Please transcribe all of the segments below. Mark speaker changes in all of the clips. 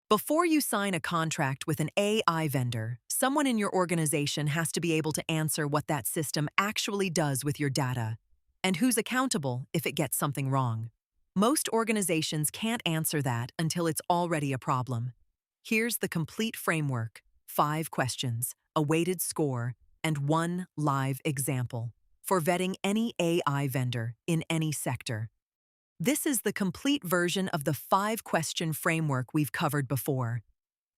Speaker 1: Before you sign a contract with an AI vendor, someone in your organization has to be able to answer what that system actually does with your data and who's accountable if it gets something wrong. Most organizations can't answer that until it's already a problem. Here's the complete framework: 5 questions, a weighted score, and 1 live example for vetting any AI vendor in any sector. This is the complete version of the 5-question framework we've covered before,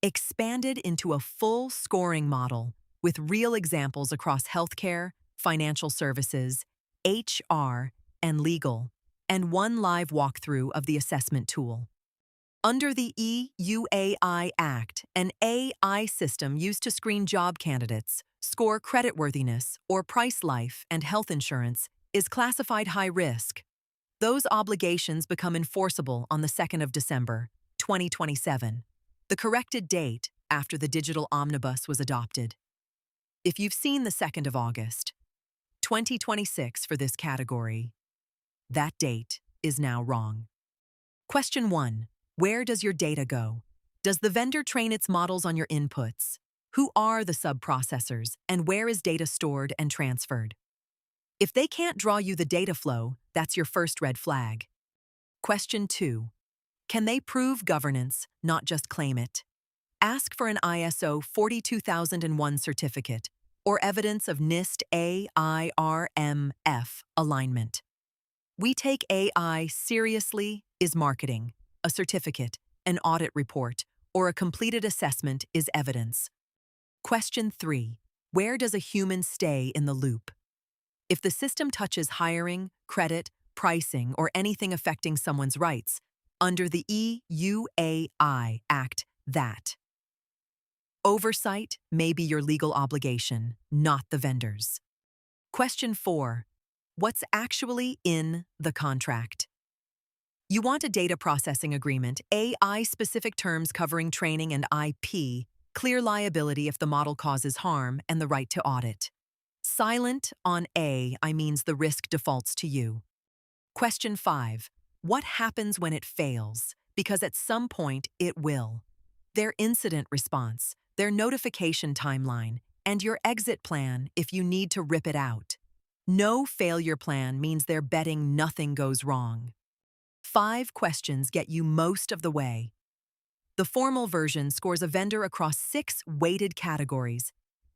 Speaker 1: expanded into a full scoring model with real examples across healthcare, financial services, HR, and legal, and 1 live walkthrough of the assessment tool. Under the EUAI Act, an AI system used to screen job candidates, score creditworthiness, or price life and health insurance is classified high risk. Those obligations become enforceable on the 2nd of December, 2027, the corrected date after the Digital Omnibus was adopted. If you've seen the 2nd of August, 2026 for this category, that date is now wrong. Question 1. Where does your data go? Does the vendor train its models on your inputs? Who are the sub-processors, and where is data stored and transferred? If they can't draw you the data flow, that's your first red flag. Question 2. Can they prove governance, not just claim it? Ask for an ISO 42001 certificate or evidence of NIST RMF alignment. We take AI seriously is marketing. A certificate, an audit report, or a completed assessment is evidence. Question 3. Where does a human stay in the loop? If the system touches hiring, credit, pricing, or anything affecting someone's rights, under the EUAI Act, that oversight may be your legal obligation, not the vendor's. Question 4. What's actually in the contract? You want a data processing agreement, AI-specific terms covering training and IP, clear liability if the model causes harm, and the right to audit. Silent on AI means the risk defaults to you. Question 5. What happens when it fails? Because at some point it will. Their incident response, their notification timeline, and your exit plan if you need to rip it out. No failure plan means they're betting nothing goes wrong. 5 questions get you most of the way. The formal version scores a vendor across 6 weighted categories: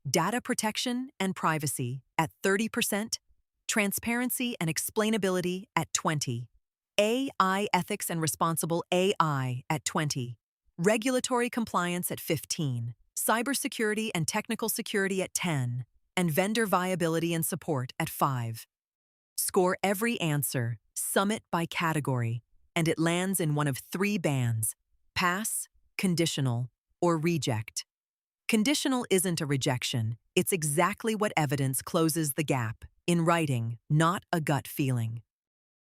Speaker 1: data protection and privacy at 30%, transparency and explainability at 20%, AI ethics and responsible AI at 20%, regulatory compliance at 15%, cybersecurity and technical security at 10%, and vendor viability and support at 5%. Score every answer, sum it by category, and it lands in one of 3 bands: pass, conditional, or reject. Conditional isn't a rejection, it's exactly what evidence closes the gap, in writing, not a gut feeling.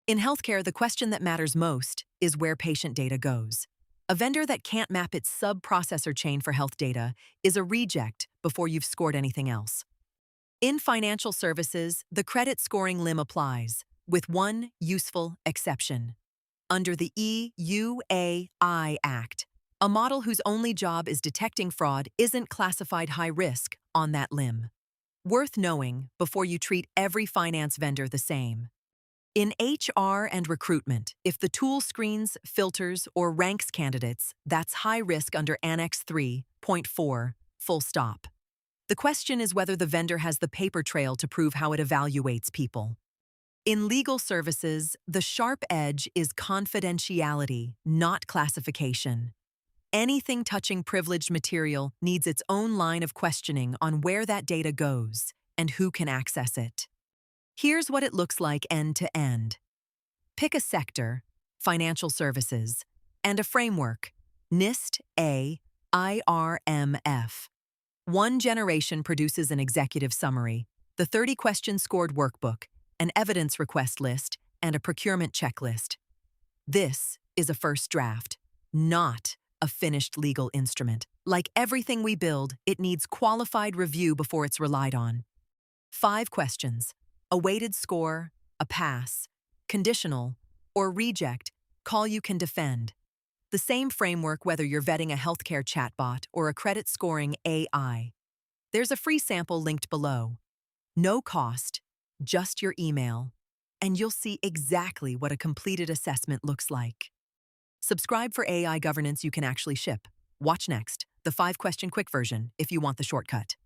Speaker 1: In healthcare, the question that matters most is where patient data goes. A vendor that can't map its sub-processor chain for health data is a reject before you've scored anything else. In financial services, the credit scoring limb applies, with one useful exception. Under the EUAI Act, a model whose only job is detecting fraud isn't classified high risk on that limb. Worth knowing before you treat every finance vendor the same. In HR and recruitment, if the tool screens, filters, or ranks candidates, that's high risk under Annex III, point 4, full stop. The question is whether the vendor has the paper trail to prove how it evaluates people. In legal services, the sharp edge is confidentiality, not classification. Anything touching privileged material needs its own line of questioning on where that data goes and who can access it. Here's what it looks like end to end. Pick a sector, financial services, and a framework, NIST RMF. One generation produces an executive summary, the 30-question scored workbook, an evidence request list, and a procurement checklist. This is a first draft, not a finished legal instrument. Like everything we build, it needs qualified review before it's relied on. 5 questions: a weighted score, a pass, conditional, or reject, call you can defend. The same framework whether you're vetting a healthcare chatbot or a credit scoring AI. There's a free sample linked below. No cost, just your email, and you'll see exactly what a completed assessment looks like. Subscribe for AI governance you can actually ship. Watch next, the 5-question quick version if you want the shortcut.